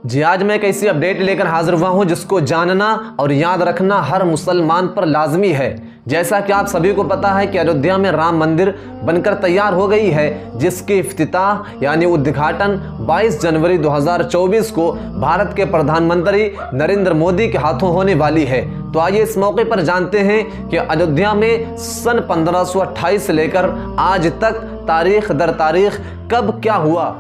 जी आज मैं एक ऐसी अपडेट लेकर हाजिर हुआ हूं जिसको जानना और याद रखना हर मुसलमान पर लाजमी है। जैसा कि आप सभी को पता है कि अयोध्या में राम मंदिर बनकर तैयार हो गई है, जिसकी इफ्तिताह यानी उद्घाटन 22 जनवरी 2024 को भारत के प्रधानमंत्री नरेंद्र मोदी के हाथों होने वाली है। तो आइए इस मौके पर जानते हैं कि अयोध्या में सन 1528 से लेकर आज तक तारीख दर तारीख कब क्या हुआ।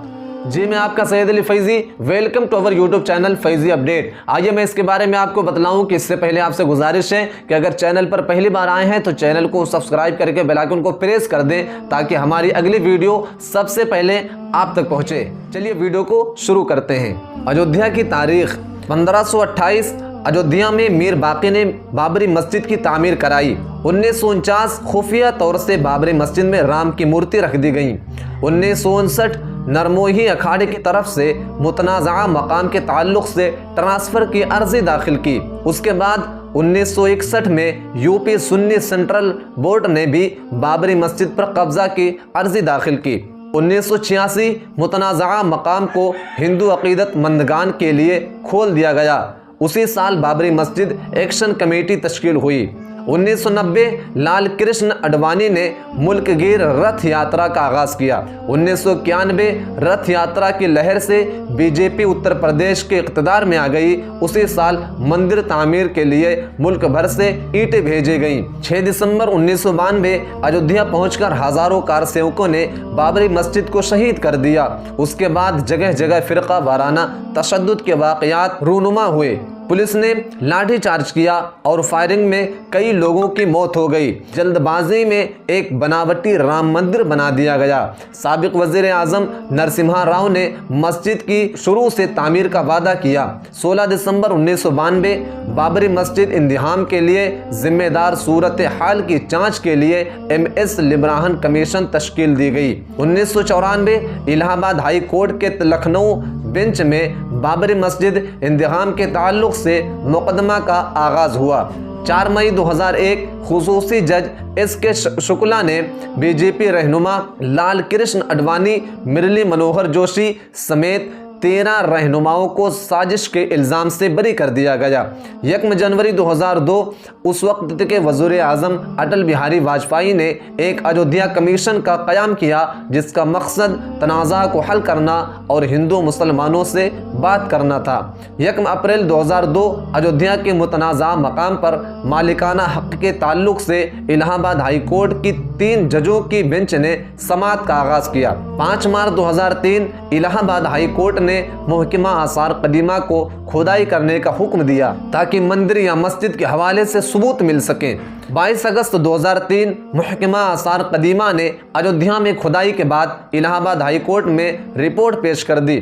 जी मैं आपका Syed Ali Faizi, welcome to our YouTube channel Faizi update. आइए मैं इसके बारे में आपको बतलाऊं कि इससे पहले आपसे गुजारिश है कि अगर चैनल पर पहली बार आए हैं तो चैनल को सब्सक्राइब करके बेल आइकन को प्रेस कर दें ताकि हमारी अगली वीडियो सबसे पहले आप तक पहुंचे। चलिए वीडियो को शुरू करते हैं। अयोध्या की तारीख 1528 अयोध्या में मीर बाकी ने बाबरी मस्जिद की तामीर कराई। 1949 खुफिया तौर से बाबरी मस्जिद में राम की मूर्ति रख दी गई। 1959 नरमोही अखाड़े की तरफ से मुतनाज़ा मकाम के ताल्लुक़ से ट्रांसफ़र की अर्ज़ी दाखिल की। उसके बाद 1961 में यूपी सुन्नी सेंट्रल बोर्ड ने भी बाबरी मस्जिद पर कब्ज़ा की अर्ज़ी दाखिल की। 1986 मुतनाज़ा मकाम को हिंदू अक़ीदतमंदगान के लिए खोल दिया गया। उसी साल बाबरी मस्जिद एक्शन कमेटी तश्कील हुई। 1990 लाल कृष्ण अडवाणी ने मुल्कगीर रथ यात्रा का आगाज़ किया। 1991 रथ यात्रा की लहर से बीजेपी उत्तर प्रदेश के इक़्तिदार में आ गई। उसी साल मंदिर तामीर के लिए मुल्क भर से ईंटें भेजी गईं। 6 दिसंबर 1992 अयोध्या पहुंचकर हज़ारों कारसेवकों ने बाबरी मस्जिद को शहीद कर दिया। उसके बाद जगह जगह फ़िरका वाराना तशद्दुद के वाक़यात रूनुमा हुए। पुलिस ने लाठी चार्ज किया और फायरिंग में कई लोगों की मौत हो गई। जल्दबाजी में एक बनावटी राम मंदिर बना दिया गया। साबिक वज़ीर आज़म नरसिम्हा राव ने मस्जिद की शुरू से तामीर का वादा किया। 16 दिसंबर 1992 बाबरी मस्जिद इंतहाम के लिए जिम्मेदार सूरत हाल की जांच के लिए MS लिब्राहन कमीशन तश्कील दी गई। 1994 इलाहाबाद हाई कोर्ट के लखनऊ बेंच में बाबरी मस्जिद इंतहाम के ताल्लुक़ से मुकदमा का आगाज़ हुआ। 4 मई 2001 खुसूसी जज SK शुक्ला ने बीजेपी रहनुमा लाल कृष्ण अडवाणी, मुरली मनोहर जोशी समेत 13 रहनुमाओं को साजिश के इल्ज़ाम से बरी कर दिया गया। 1 जनवरी 2002 उस वक्त के वज़ीर आज़म अटल बिहारी वाजपेयी ने एक अयोध्या कमीशन का क़याम किया, जिसका मकसद तनाज़ा को हल करना और हिंदू मुसलमानों से बात करना था। 1 अप्रैल 2002 अयोध्या के मुतनाज़ा मकाम पर मालिकाना हक़ के ताल्लुक़ से इलाहाबाद हाई कोर्ट की 3 जजों की बेंच ने समाअत का आगाज़ किया। 5 मार्च 2003 इलाहाबाद हाई कोर्ट ने मुहकमा आसार कदीमा को खुदाई करने का हुक्म दिया ताकि मंदिर या मस्जिद के हवाले से सबूत मिल सके। 22 अगस्त 2003 मुहकमा आसार कदीमा ने अयोध्या में खुदाई के बाद इलाहाबाद हाई कोर्ट में रिपोर्ट पेश कर दी।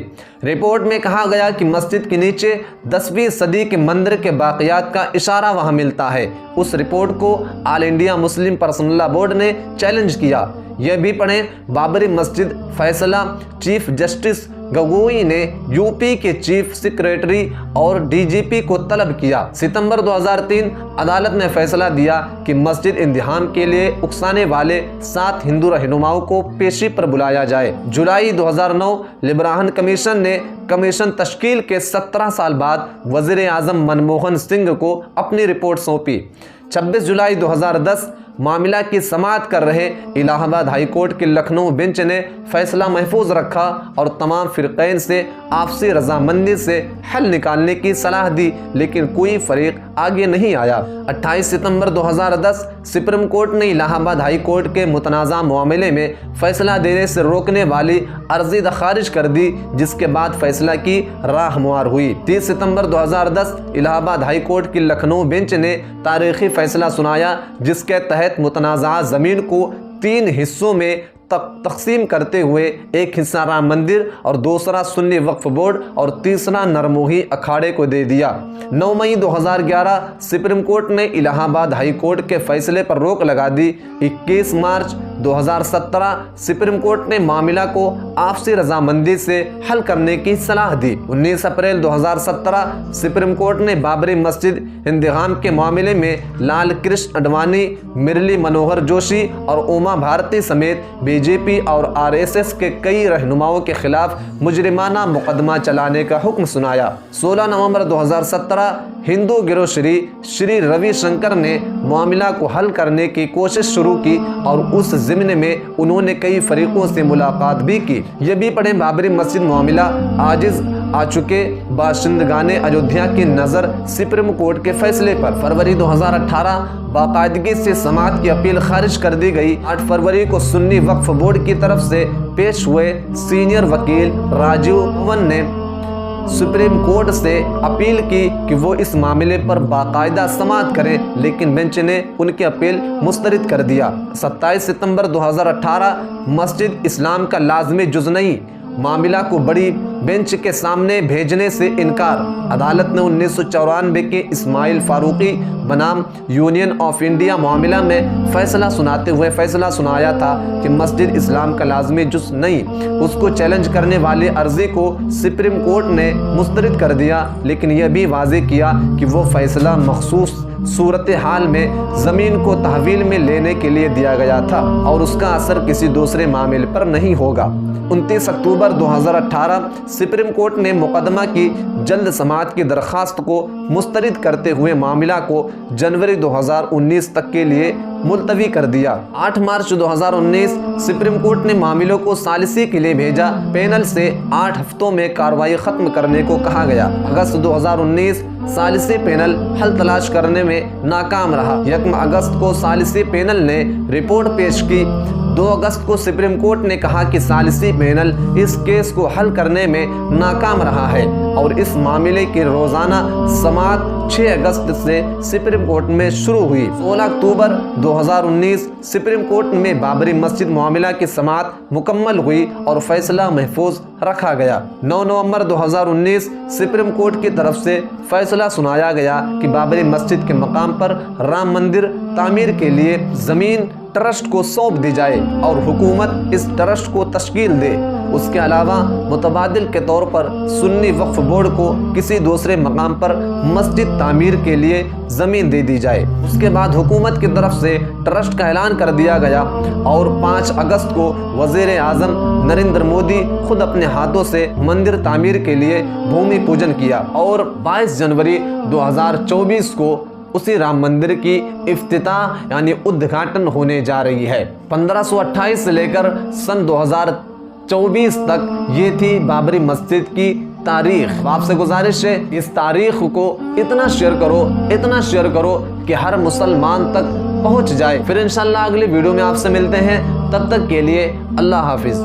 रिपोर्ट में कहा गया कि मस्जिद के नीचे 10वीं सदी के मंदिर के बाक़ियात का इशारा वहां मिलता है। उस रिपोर्ट को all India Muslim personal law board ने चैलेंज किया। यह भी पढ़ें, बाबरी मस्जिद फैसला चीफ जस्टिस गगोई ने यूपी के चीफ सेक्रेटरी और DGP को तलब किया। सितंबर 2003 अदालत ने फैसला दिया कि मस्जिद इंतहाम के लिए उकसाने वाले 7 हिंदू रहनुमाओं को पेशी पर बुलाया जाए। जुलाई 2009 लिब्राहन कमीशन ने कमीशन तश्कील के 17 साल बाद वज़ीर आज़म मनमोहन सिंह को अपनी रिपोर्ट सौंपी। 26 जुलाई 2010 मामला की समाअत कर रहे इलाहाबाद हाई कोर्ट के लखनऊ बेंच ने फैसला महफूज रखा और तमाम फ़िरक़ैन से आपसी रजामंदी से हल निकालने की सलाह दी, लेकिन कोई फरीक आगे नहीं आया। 28 सितंबर 2010 सुप्रीम कोर्ट ने इलाहाबाद हाई कोर्ट के मुतनाज़ा मामले में फ़ैसला देने से रोकने वाली अर्ज़ी खारिज कर दी, जिसके बाद फैसला की राह हमवार हुई। 30 सितंबर 2010 इलाहाबाद हाई कोर्ट की लखनऊ बेंच ने तारीख़ी फ़ैसला सुनाया, जिसके तहत मुतनाज़ा ज़मीन को 3 हिस्सों में तकसीम करते हुए एक हिस्सा राम मंदिर और दूसरा सुन्नी वक्फ बोर्ड और तीसरा नरमोही अखाड़े को दे दिया। 9 मई 2011 सुप्रीम कोर्ट ने इलाहाबाद हाई कोर्ट के फैसले पर रोक लगा दी। 21 मार्च 2017 سپریم کورٹ نے معاملہ کو آپسی رضامندی سے حل کرنے کی صلاح دی۔ 19 اپریل 2017 سپریم کورٹ نے بابری مسجد انتظام کے معاملے میں لال کرشن اڈوانی، مرلی منوہر جوشی اور اوما بھارتی سمیت بی جے پی اور RSS کے کئی رہنماؤں کے خلاف مجرمانہ مقدمہ چلانے کا حکم سنایا۔ 16 نومبر 2017 ہندو گروہ شری روی شنکر نے معاملہ کو حل کرنے کی کوشش شروع کی اور اس ضمن میں انہوں نے کئی فریقوں سے ملاقات بھی کی۔ یہ بھی پڑھیں بابری مسجد معاملہ عاجز آ چکے باشندگان ایودھیا کی نظر سپریم کورٹ کے فیصلے پر۔ فروری 2018 باقاعدگی سے سماعت کی اپیل خارج کر دی گئی۔ 8 فروری کو سنی وقف بورڈ کی طرف سے پیش ہوئے سینئر وکیل راجیو بھون نے سپریم کورٹ سے اپیل کی کہ وہ اس معاملے پر باقاعدہ سماعت کریں، لیکن بینچ نے ان کی اپیل مسترد کر دیا۔ 27 ستمبر 2018 مسجد اسلام کا لازمی جز نہیں، معاملہ کو بڑی بینچ کے سامنے بھیجنے سے انکار۔ عدالت نے 1994 کے اسماعیل فاروقی بنام یونین آف انڈیا معاملہ میں فیصلہ سناتے ہوئے فیصلہ سنایا تھا کہ مسجد اسلام کا لازمی جز نہیں۔ اس کو چیلنج کرنے والی عرضی کو سپریم کورٹ نے مسترد کر دیا، لیکن یہ بھی واضح کیا کہ وہ فیصلہ مخصوص صورتحال میں زمین کو تحویل میں لینے کے لیے دیا گیا تھا اور اس کا اثر کسی دوسرے معاملے پر نہیں ہوگا۔ 29 اکتوبر 2018 سپریم کورٹ نے مقدمہ کی جلد سماعت کی درخواست کو مسترد کرتے ہوئے معاملہ کو جنوری 2019 تک کے لیے ملتوی کر دیا۔ 8 مارچ 2019 سپریم کورٹ نے معاملوں کو ثالثی کے لیے بھیجا۔ پینل سے 8 ہفتوں میں کارروائی ختم کرنے کو کہا گیا۔ اگست 2019 ثالثی پینل حل تلاش کرنے میں ناکام رہا۔ 1 اگست کو ثالثی پینل نے رپورٹ پیش کی۔ 2 اگست کو سپریم کورٹ نے کہا کہ ثالثی پینل اس کیس کو حل کرنے میں ناکام رہا ہے اور اس معاملے کی روزانہ سماعت 6 اگست سے سپریم کورٹ میں شروع ہوئی۔ 16 اکتوبر 2019 سپریم کورٹ میں بابری مسجد معاملہ کی سماعت مکمل ہوئی اور فیصلہ محفوظ رکھا گیا۔ 9 نومبر 2019 سپریم کورٹ کی طرف سے فیصلہ سنایا گیا کہ بابری مسجد کے مقام پر رام مندر تعمیر کے لیے زمین ٹرسٹ کو سونپ دی جائے اور حکومت اس ٹرسٹ کو تشکیل دے۔ اس کے علاوہ متبادل کے طور پر سنی وقف بورڈ کو کسی دوسرے مقام پر مسجد تعمیر کے لیے زمین دے دی جائے۔ اس کے بعد حکومت کی طرف سے ٹرسٹ کا اعلان کر دیا گیا اور 5 اگست کو وزیر اعظم نریندر مودی خود اپنے ہاتھوں سے مندر تعمیر کے لیے بھومی پوجن کیا اور 22 جنوری 2024 کو اسی رام مندر کی افتتاح یعنی ادگھاٹن ہونے جا رہی ہے۔ 1528 سے لے کر سن 2024 تک یہ تھی بابری مسجد کی تاریخ۔ آپ سے گزارش ہے اس تاریخ کو اتنا شیئر کرو کہ ہر مسلمان تک پہنچ جائے۔ پھر انشاءاللہ اگلی ویڈیو میں آپ سے ملتے ہیں، تب تک کے لیے اللہ حافظ۔